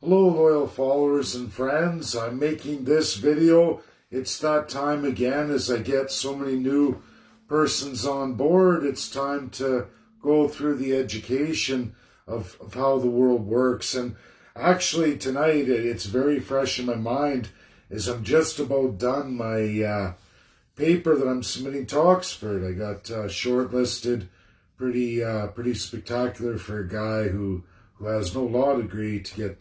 Hello, loyal followers and friends. I'm making this video. It's that time again as I get so many new persons on board. It's time to go through the education of how the world works. And actually tonight, it's very fresh in my mind as I'm just about done my paper that I'm submitting to Oxford. I got shortlisted, pretty spectacular for a guy who has no law degree to get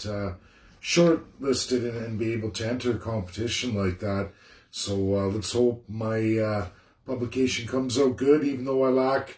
shortlisted and be able to enter a competition like that. So let's hope my publication comes out good, even though I lack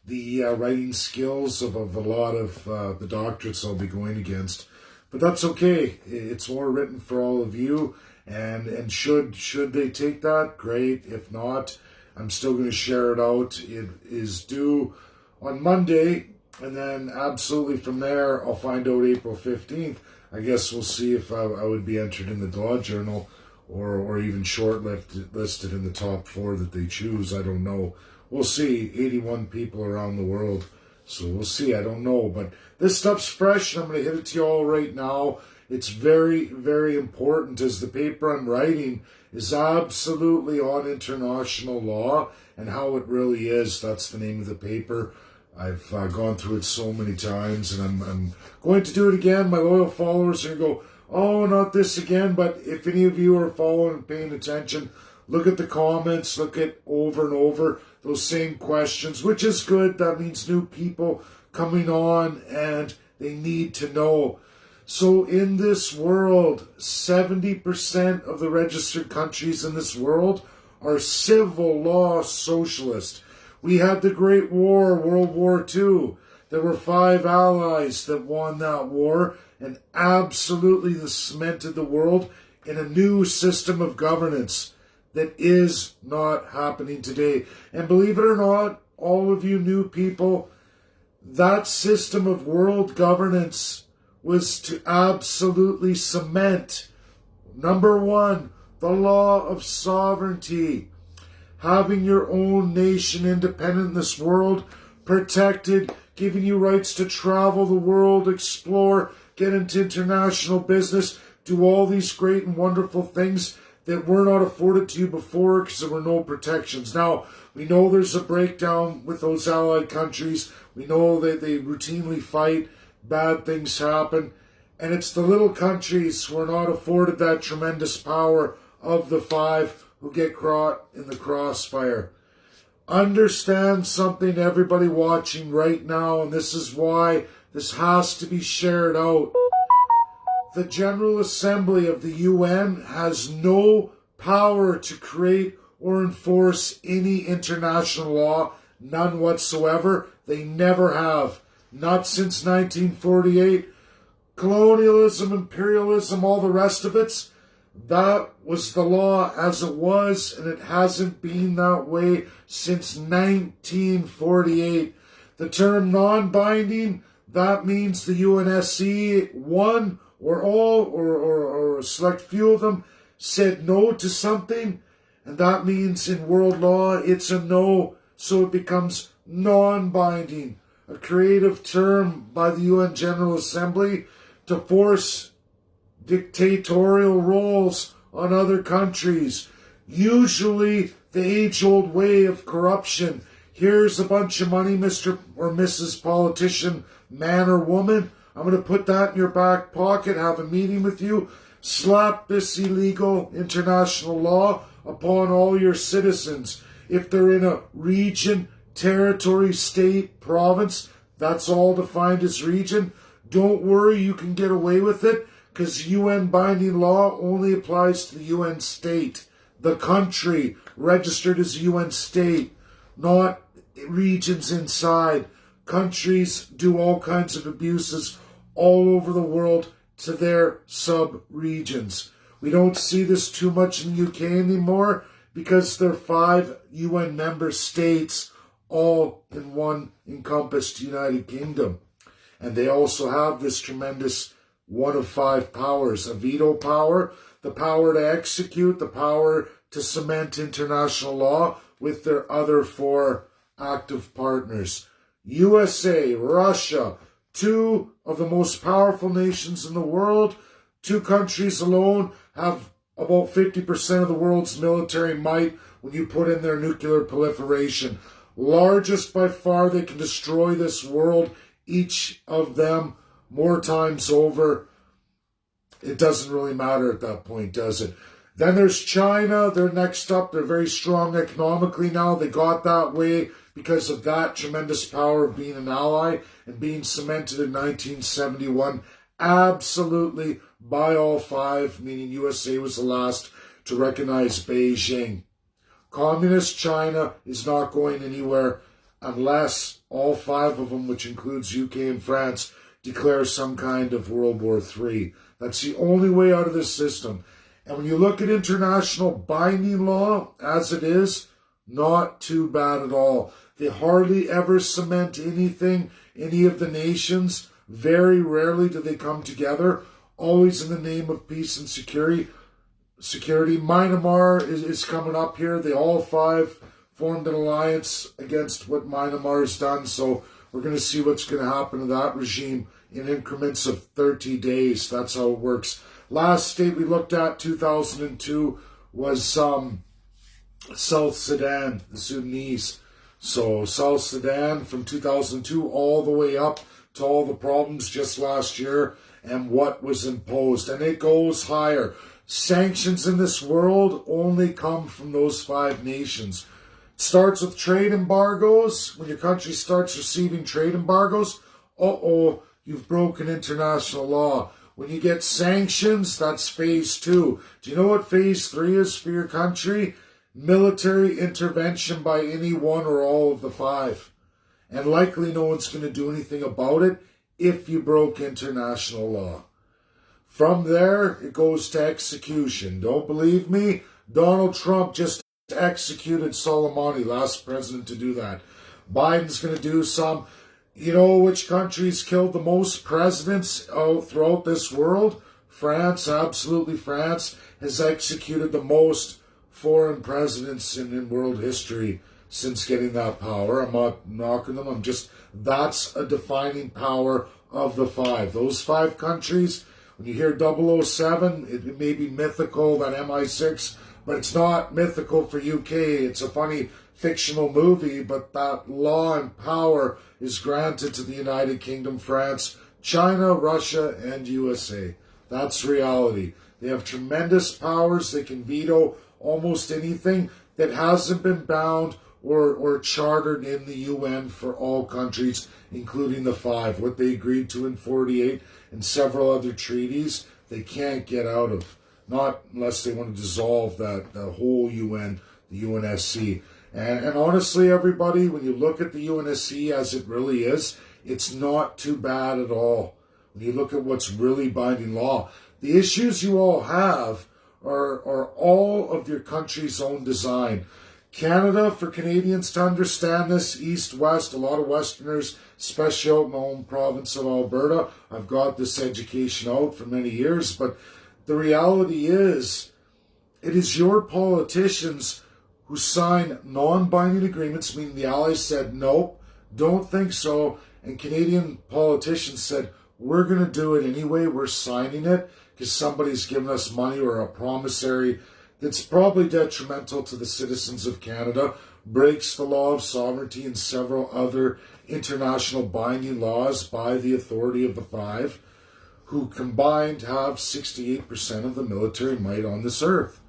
the writing skills of a lot of the doctorates I'll be going against. But that's okay. It's more written for all of you, and should they take that, great. If not, I'm still going to share it out. It is due on Monday, and then absolutely from there, I'll find out April 15th. I guess we'll see if I would be entered in the Law Journal or even listed in the top 4 that they choose. I don't know. We'll see. 81 people around the world. So we'll see. I don't know. But this stuff's fresh, and I'm going to hit it to you all right now. It's very, very important, as the paper I'm writing is absolutely on international law and how it really is. That's the name of the paper. I've gone through it so many times, and I'm going to do it again. My loyal followers are going to go, oh, not this again. But if any of you are following and paying attention, look at the comments, look at over and over those same questions, which is good. That means new people coming on, and they need to know. So in this world, 70% of the registered countries in this world are civil law socialist. We had the Great War, World War II. There were 5 allies that won that war and absolutely cemented the world in a new system of governance that is not happening today. And believe it or not, all of you new people, that system of world governance was to absolutely cement, number 1, the law of sovereignty. Having your own nation independent in this world, protected, giving you rights to travel the world, explore, get into international business, do all these great and wonderful things that were not afforded to you before because there were no protections. Now, we know there's a breakdown with those allied countries. We know that they routinely fight, bad things happen, and it's the little countries who are not afforded that tremendous power of the 5 who get caught in the crossfire. Understand something, everybody watching right now, and this is why this has to be shared out. The General Assembly of the UN has no power to create or enforce any international law, none whatsoever. They never have. Not since 1948. Colonialism, imperialism, all the rest of it, that was the law as it was, and it hasn't been that way since 1948. The term non-binding, that means the UNSC, one or all or a select few of them, said no to something, and that means in world law it's a no, so it becomes non-binding. A creative term by the UN General Assembly to force dictatorial roles on other countries. Usually the age-old way of corruption. Here's a bunch of money, Mr. or Mrs. Politician, man or woman. I'm going to put that in your back pocket, have a meeting with you, slap this illegal international law upon all your citizens. If they're in a region, territory, state, province, that's all defined as region. Don't worry, you can get away with it because UN binding law only applies to the UN state, the country registered as a UN state, not regions inside. Countries do all kinds of abuses all over the world to their sub-regions. We don't see this too much in the UK anymore because there are 5 UN member states all in one encompassed United Kingdom. And they also have this tremendous 1 of 5 powers: a veto power, the power to execute, the power to cement international law with their other 4 active partners. USA, Russia, two of the most powerful nations in the world. Two countries alone have about 50% of the world's military might when you put in their nuclear proliferation. Largest by far, they can destroy this world, each of them, more times over. It doesn't really matter at that point, does it? Then there's China. They're next up. They're very strong economically now. They got that way because of that tremendous power of being an ally and being cemented in 1971. Absolutely by all five, meaning USA was the last to recognize Beijing. Communist China is not going anywhere unless all five of them, which includes UK and France, declare some kind of World War III. That's the only way out of this system. And when you look at international binding law, as it is, not too bad at all. They hardly ever cement anything, any of the nations. Very rarely do they come together, always in the name of peace and security. Myanmar is coming up here. They all five formed an alliance against what Myanmar has done. So we're going to see what's going to happen to that regime in increments of 30 days. That's how it works. Last state we looked at, 2002, was South Sudan, the Sudanese. So South Sudan from 2002 all the way up to all the problems just last year and what was imposed. And it goes higher. Sanctions in this world only come from those five nations. It starts with trade embargoes. When your country starts receiving trade embargoes, you've broken international law. When you get sanctions, that's phase 2. Do you know what phase 3 is for your country? Military intervention by any one or all of the five. And likely no one's going to do anything about it if you broke international law. From there, it goes to execution. Don't believe me? Donald Trump just executed Soleimani, last president to do that. Biden's going to do some. You know which countries killed the most presidents throughout this world? France, absolutely. France has executed the most foreign presidents in world history since getting that power. I'm not knocking them. That's a defining power of the five. Those five countries, when you hear 007, it may be mythical, that MI6, but it's not mythical for UK. It's a funny fictional movie, but that law and power is granted to the United Kingdom, France, China, Russia, and USA. That's reality. They have tremendous powers. They can veto almost anything that hasn't been bound or chartered in the UN for all countries, including the five. What they agreed to in 48 and several other treaties, they can't get out of. Not unless they want to dissolve the whole UN, the UNSC. And honestly, everybody, when you look at the UNSC as it really is, it's not too bad at all. When you look at what's really binding law, the issues you all have are all of your country's own design. Canada, for Canadians to understand this, East, West, a lot of Westerners, especially out in my own province of Alberta, I've got this education out for many years, but the reality is, it is your politicians who sign non-binding agreements, meaning the Allies said, nope, don't think so, and Canadian politicians said, we're going to do it anyway, we're signing it, because somebody's given us money or a promissory that's probably detrimental to the citizens of Canada, breaks the law of sovereignty and several other international binding laws by the authority of the five, who combined have 68% of the military might on this earth.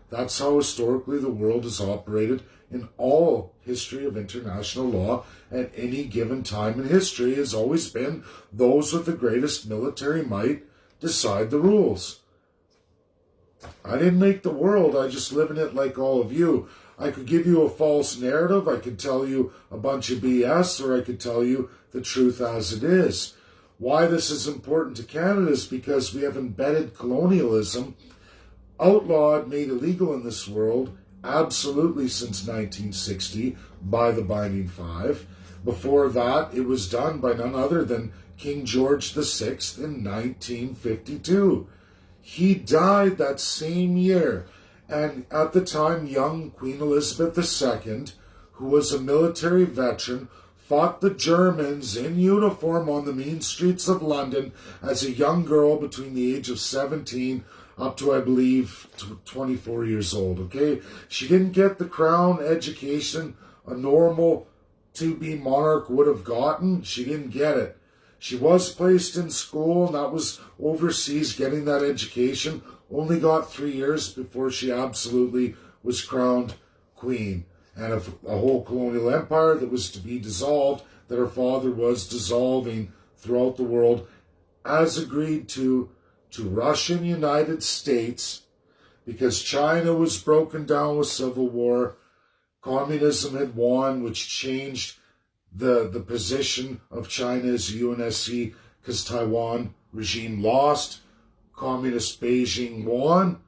That's how historically the world has operated in all history of international law at any given time in history has always been those with the greatest military might decide the rules. I didn't make the world, I just live in it like all of you. I could give you a false narrative, I could tell you a bunch of BS, or I could tell you the truth as it is. Why this is important to Canada is because we have embedded colonialism, outlawed, made illegal in this world, absolutely since 1960 by the Binding Five. Before that, it was done by none other than King George VI in 1952. He died that same year, and at the time, young Queen Elizabeth II, who was a military veteran, fought the Germans in uniform on the mean streets of London as a young girl between the age of 17 up to, I believe, 24 years old, okay? She didn't get the crown education a normal to-be monarch would have gotten. She didn't get it. She was placed in school, and that was overseas, getting that education. Only got 3 years before she absolutely was crowned queen. And of a whole colonial empire that was to be dissolved, that her father was dissolving throughout the world, as agreed to Russian United States, because China was broken down with civil war. Communism had won, which changed the position of China as UNSC, because Taiwan regime lost. Communist Beijing won.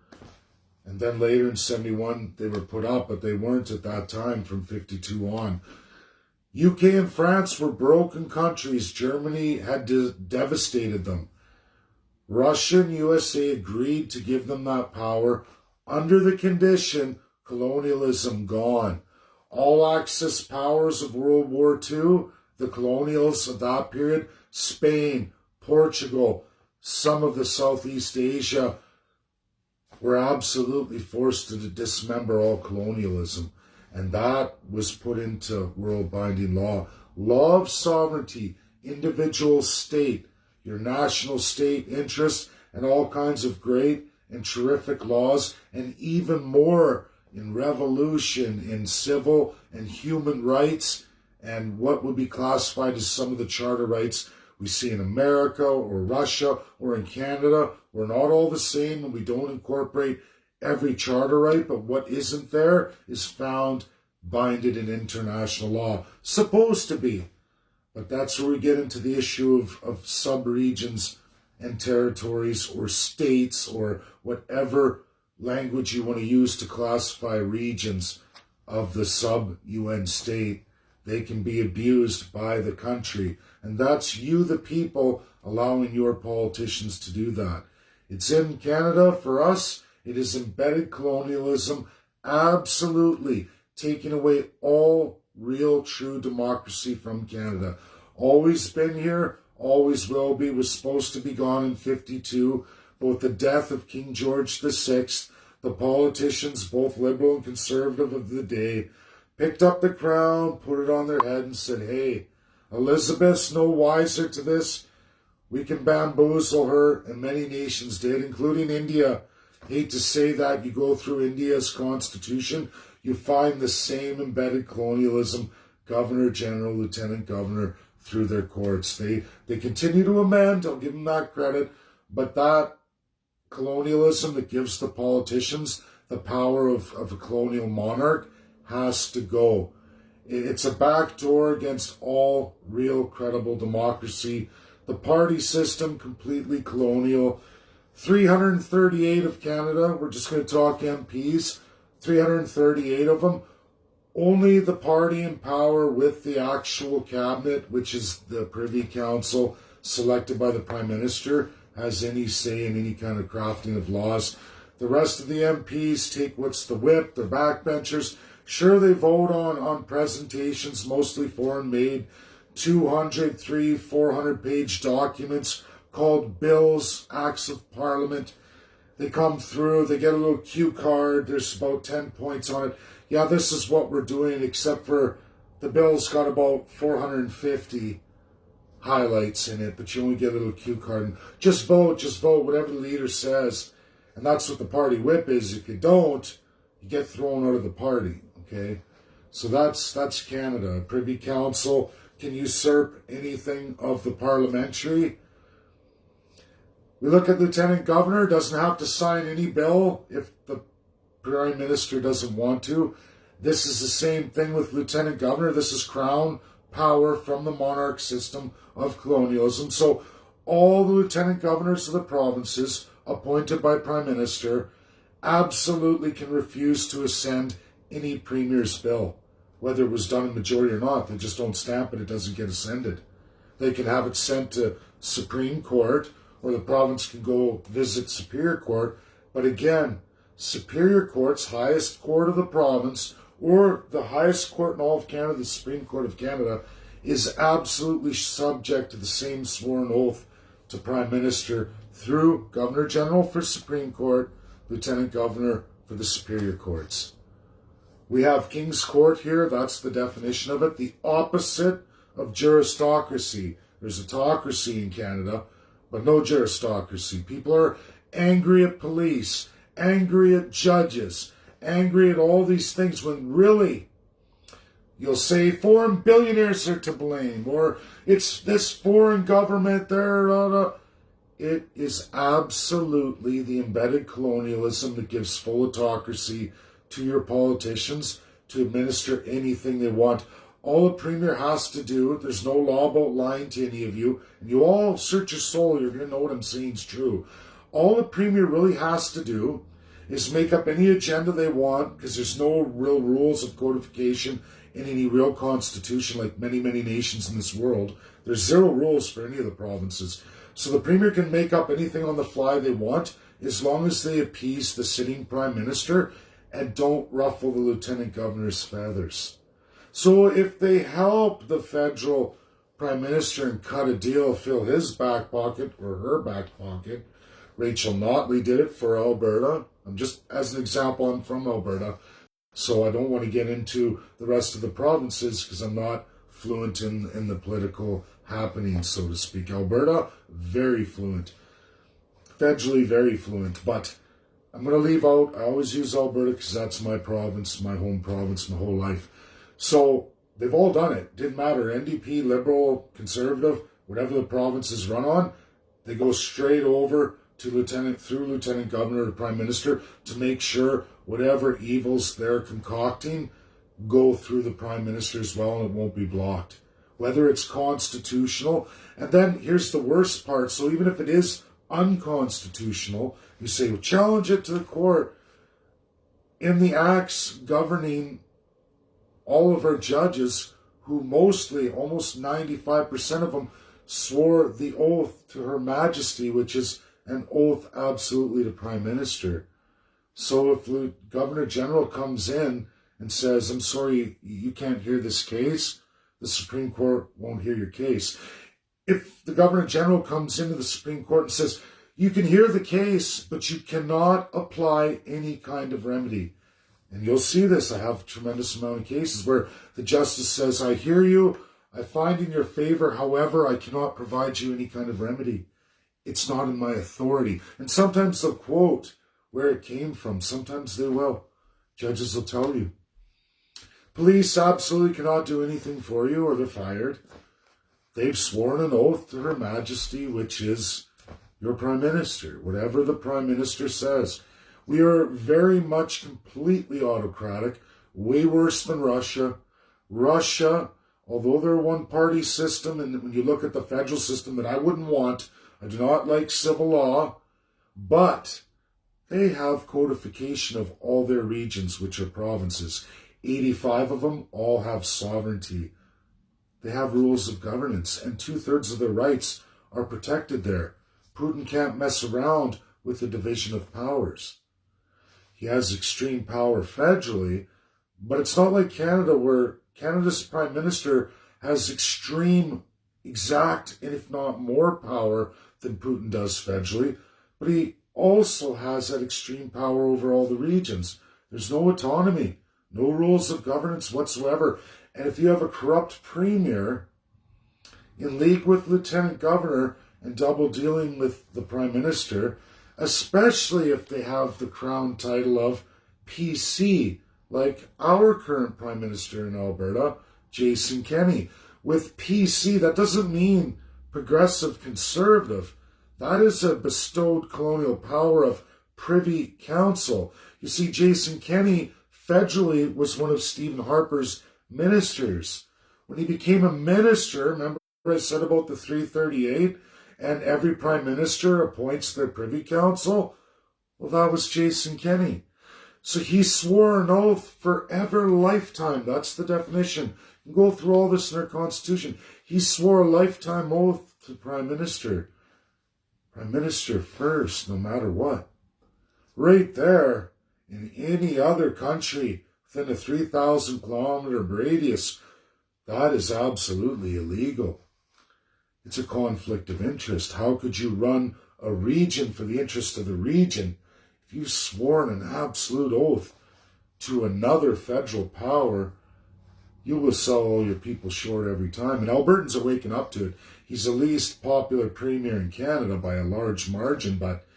And then later in 71, they were put up, but they weren't at that time from 52 on. UK and France were broken countries. Germany had devastated them. Russia and USA agreed to give them that power under the condition colonialism gone. All Axis powers of World War II, the colonials of that period, Spain, Portugal, some of the Southeast Asia, were absolutely forced to dismember all colonialism. And that was put into world binding law. Law of sovereignty, individual state, your national state interest, and all kinds of great and terrific laws, and even more in revolution, in civil and human rights, and what would be classified as some of the charter rights we see in America or Russia or in Canada. We're not all the same, and we don't incorporate every charter right, but what isn't there is found binded in international law. Supposed to be. But that's where we get into the issue of sub-regions and territories or states or whatever language you want to use to classify regions of the sub-UN state. They can be abused by the country. And that's you, the people, allowing your politicians to do that. It's in Canada. For us, it is embedded colonialism, absolutely taking away all real, true democracy from Canada. Always been here, always will be. Was supposed to be gone in 52. Both the death of King George VI, the politicians, both liberal and conservative of the day, picked up the crown, put it on their head, and said, hey, Elizabeth's no wiser to this. We can bamboozle her, and many nations did, including India. Hate to say that. You go through India's constitution, you find the same embedded colonialism, governor, general, lieutenant governor, through their courts. They continue to amend, I'll give them that credit, but that colonialism that gives the politicians the power of a colonial monarch has to go. It's a backdoor against all real credible democracy. The party system, completely colonial. 338 of Canada, we're just going to talk MPs, 338 of them. Only the party in power with the actual cabinet, which is the Privy Council selected by the Prime Minister, has any say in any kind of crafting of laws. The rest of the MPs take what's the whip, they're backbenchers. Sure, they vote on presentations, mostly foreign-made, 200, 400-page documents called bills, acts of parliament. They come through, they get a little cue card, there's about 10 points on it. Yeah, this is what we're doing, except for the bill's got about 450 highlights in it, but you only get a little cue card. And just vote, whatever the leader says. And that's what the party whip is. If you don't, you get thrown out of the party, okay? So that's Canada. A Privy Council can usurp anything of the parliamentary. We look at Lieutenant Governor, doesn't have to sign any bill if the Prime Minister doesn't want to. This is the same thing with Lieutenant Governor. This is crown power from the monarch system of colonialism. So all the Lieutenant Governors of the provinces appointed by Prime Minister absolutely can refuse to ascend any Premier's bill. Whether it was done in majority or not, they just don't stamp it, it doesn't get ascended. They can have it sent to Supreme Court, or the province can go visit Superior Court. But again, Superior Court's highest court of the province, or the highest court in all of Canada, the Supreme Court of Canada, is absolutely subject to the same sworn oath to Prime Minister through Governor General for Supreme Court, Lieutenant Governor for the Superior Courts. We have King's Court here, that's the definition of it, the opposite of juristocracy. There's autocracy in Canada, but no juristocracy. People are angry at police, angry at judges, angry at all these things, when really you'll say foreign billionaires are to blame, or it's this foreign government, It is absolutely the embedded colonialism that gives full autocracy to your politicians to administer anything they want. All a premier has to do, there's no law about lying to any of you, and you all search your soul, you're going to know what I'm saying is true. All the premier really has to do is make up any agenda they want, because there's no real rules of codification in any real constitution like many, many nations in this world. There's zero rules for any of the provinces. So the premier can make up anything on the fly they want as long as they appease the sitting prime minister and don't ruffle the lieutenant governor's feathers. So if they help the federal prime minister and cut a deal, fill his back pocket or her back pocket, Rachel Notley did it for Alberta. I'm just, as an example, I'm from Alberta, so I don't want to get into the rest of the provinces because I'm not fluent in the political happenings, so to speak. Alberta, very fluent. Federally, very fluent. But I'm going to leave out, I always use Alberta because that's my province, my home province, my whole life. So they've all done it. Didn't matter. NDP, Liberal, Conservative, whatever the provinces run on, they go straight over to Lieutenant Governor to Prime Minister to make sure whatever evils they're concocting go through the Prime Minister as well, and it won't be blocked. Whether it's constitutional, and then here's the worst part, so even if it is unconstitutional, you say, well, challenge it to the court. In the acts governing all of our judges, who mostly, almost 95% of them, swore the oath to Her Majesty, which is an oath absolutely to Prime Minister. So if the Governor General comes in and says, I'm sorry, you can't hear this case, the Supreme Court won't hear your case. If the Governor General comes into the Supreme Court and says, you can hear the case, but you cannot apply any kind of remedy. And you'll see this. I have a tremendous amount of cases where the justice says, I hear you, I find in your favor, however, I cannot provide you any kind of remedy. It's not in my authority. And sometimes they'll quote where it came from. Sometimes they will. Judges will tell you. Police absolutely cannot do anything for you or they're fired. They've sworn an oath to Her Majesty, which is your Prime Minister, whatever the Prime Minister says. We are very much completely autocratic, way worse than Russia. Russia, although they're a one-party system, and when you look at the federal system that I wouldn't want, I do not like civil law, but they have codification of all their regions, which are provinces. 85 of them all have sovereignty. They have rules of governance, and 2/3 of their rights are protected there. Putin can't mess around with the division of powers. He has extreme power federally, but it's not like Canada, where Canada's Prime Minister has extreme, exact, and if not more power than Putin does federally, but he also has that extreme power over all the regions. There's no autonomy, no rules of governance whatsoever. And if you have a corrupt premier in league with lieutenant governor and double dealing with the prime minister, especially if they have the crown title of PC, like our current prime minister in Alberta, Jason Kenney. With PC, that doesn't mean progressive conservative. That is a bestowed colonial power of Privy Council. You see, Jason Kenney federally was one of Stephen Harper's ministers. When he became a minister, remember I said about the 338, and every prime minister appoints their Privy Council? Well, that was Jason Kenney. So he swore an oath forever lifetime. That's the definition. You can go through all this in our Constitution. He swore a lifetime oath to Prime Minister. Prime Minister first, no matter what. Right there, in any other country within a 3,000 kilometer radius, That is absolutely illegal. It's a conflict of interest. How could you run a region for the interest of the region if you've sworn an absolute oath to another federal power? You will sell all your people short every time. And Albertans are waking up to it. He's the least popular premier in Canada by a large margin, but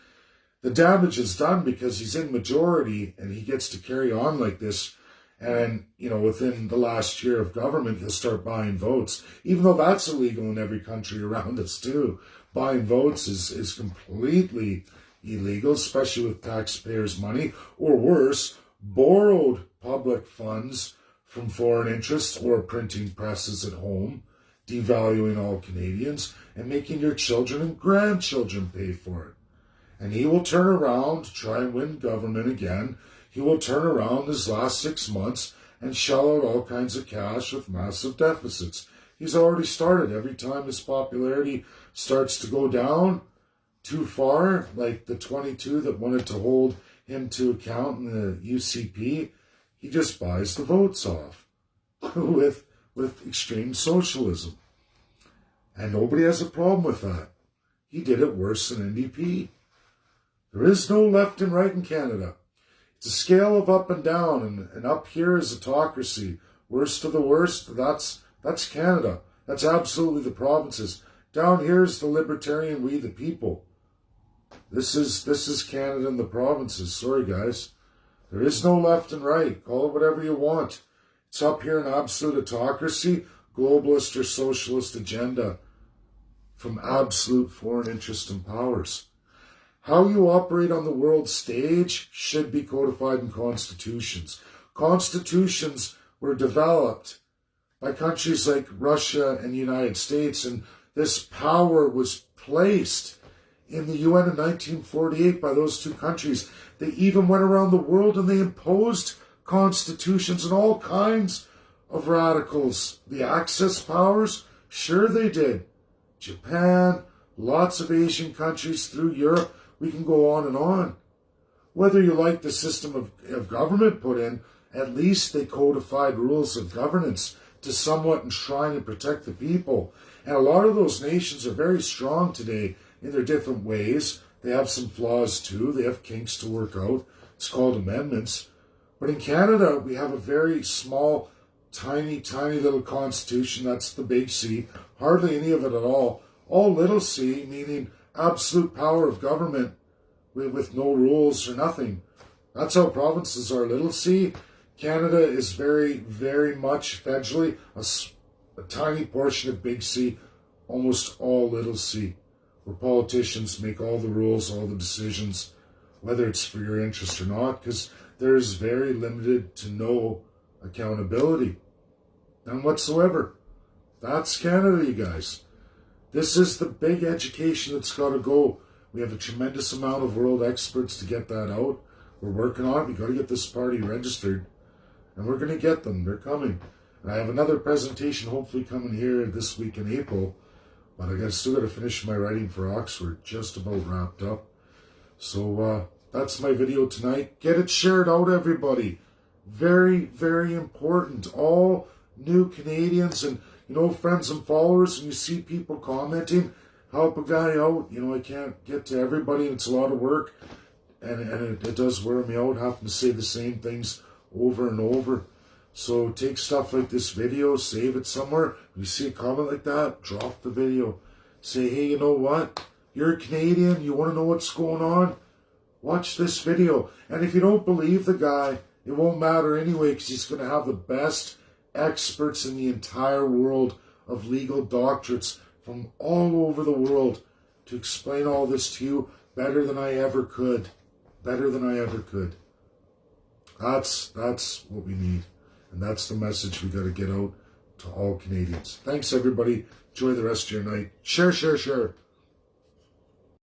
the damage is done because he's in majority and he gets to carry on like this. And, within the last year of government, he'll start buying votes, even though that's illegal in every country around us too. Buying votes is completely illegal, especially with taxpayers' money, or worse, borrowed public funds from foreign interests or printing presses at home, devaluing all Canadians and making your children and grandchildren pay for it. And he will turn around, try and win government again. He will turn around his last 6 months and shell out all kinds of cash with massive deficits. He's already started. Every time his popularity starts to go down too far, like the 22 that wanted to hold him to account in the UCP, he just buys the votes off with extreme socialism. And nobody has a problem with that. He did it worse than NDP. There is no left and right in Canada. It's a scale of up and down, and up here is autocracy. Worst of the worst, that's Canada. That's absolutely the provinces. Down here is the libertarian, we the people. This is Canada and the provinces. Sorry, guys. There is no left and right. Call it whatever you want. It's up here in absolute autocracy, globalist or socialist agenda from absolute foreign interest and powers. How you operate on the world stage should be codified in constitutions. Constitutions were developed by countries like Russia and the United States, and this power was placed in the UN in 1948 by those two countries. They even went around the world and they imposed constitutions and all kinds of radicals. The Axis powers, sure they did. Japan, lots of Asian countries through Europe. We can go on and on. Whether you like the system of government put in, at least they codified rules of governance to somewhat enshrine and protect the people. And a lot of those nations are very strong today in their different ways. They have some flaws too. They have kinks to work out. It's called amendments. But in Canada, we have a very small, tiny, tiny little constitution. That's the big C. Hardly any of it at all. All little c, meaning absolute power of government with no rules or nothing. That's how provinces are. Little c. Canada is very, very much federally a tiny portion of big C, almost all little c, where politicians make all the rules, all the decisions, whether it's for your interest or not, because there's very limited to no accountability. None whatsoever. That's Canada, you guys. This is the big education that's got to go. We have a tremendous amount of world experts to get that out. We're working on it. We got to get this party registered. And we're going to get them. They're coming. And I have another presentation hopefully coming here this week in April. But I still got to finish my writing for Oxford. Just about wrapped up. So that's my video tonight. Get it shared out, everybody. Very, very important. All new Canadians and friends and followers, and you see people commenting, help a guy out. I can't get to everybody, and it's a lot of work, and it does wear me out having to say the same things over and over. So take stuff like this video, save it somewhere. When you see a comment like that, drop the video. Say, hey, you know what? You're a Canadian, you want to know what's going on? Watch this video. And if you don't believe the guy, it won't matter anyway, because he's going to have the best experts in the entire world of legal doctorates from all over the world to explain all this to you better than I ever could. Better than I ever could. That's what we need. And that's the message we got to get out to all Canadians. Thanks, everybody. Enjoy the rest of your night. Share, share, share.